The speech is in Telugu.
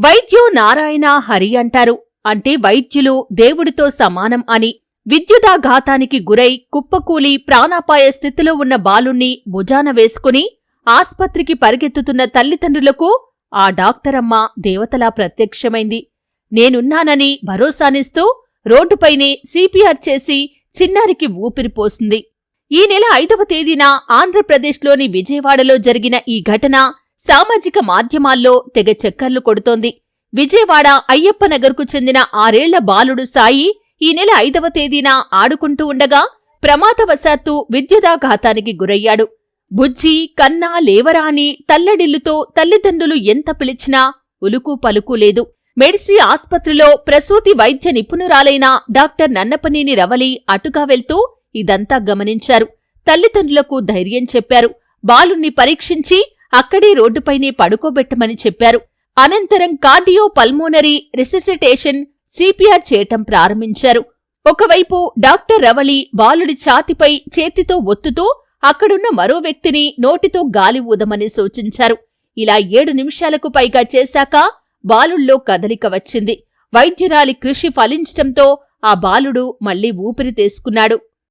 వైద్యో నారాయణ హరి అంటారు. అంటే వైద్యులు దేవుడితో సమానం అని. విద్యుదాఘాతానికి గురై కుప్పకూలి ప్రాణాపాయ స్థితిలో ఉన్న బాలుణ్ణి భుజాన వేసుకుని ఆస్పత్రికి పరిగెత్తుతున్న తల్లిదండ్రులకు ఆ డాక్టరమ్మ దేవతలా ప్రత్యక్షమైంది. నేనున్నానని భరోసానిస్తూ రోడ్డుపైనే సిపిఆర్ చేసి చిన్నారికి ఊపిరిపోసింది. ఈ నెల 5వ తేదీన ఆంధ్రప్రదేశ్లోని విజయవాడలో జరిగిన ఈ ఘటన సామాజిక మాధ్యమాల్లో తెగ చక్కర్లు కొడుతోంది. విజయవాడ అయ్యప్పనగర్కు చెందిన 6 ఏళ్ల బాలుడు సాయి ఈ నెల 5వ తేదీన ఆడుకుంటూ ఉండగా ప్రమాదవశాత్తు విద్యుదాఘాతానికి గురయ్యాడు. బుజ్జి కన్నా లేవరా అని తల్లడిల్లుతో తల్లిదండ్రులు ఎంత పిలిచినా ఉలుకు పలుకు లేదు. మెడ్సి ఆస్పత్రిలో ప్రసూతి వైద్య నిపుణురాలైన డాక్టర్ నన్నపనేని రవలి అటుగా వెళ్తూ ఇదంతా గమనించారు. తల్లిదండ్రులకు ధైర్యం చెప్పారు. బాలుణ్ణి పరీక్షించి అక్కడే రోడ్డుపైనే పడుకోబెట్టమని చెప్పారు. అనంతరం కార్డియో పల్మోనరీ రిససిటేషన్ సిపిఆర్ చేయటం ప్రారంభించారు. ఒకవైపు డాక్టర్ రవలి బాలుడి ఛాతిపై చేతితో ఒత్తుతూ అక్కడున్న మరో వ్యక్తిని నోటితో గాలి ఊదమని సూచించారు. ఇలా 7 నిమిషాలకు పైగా చేశాక బాలుల్లో కదలిక వచ్చింది. వైద్యురాలి కృషి ఫలించటంతో ఆ బాలుడు మళ్లీ ఊపిరి తీసుకున్నాడు.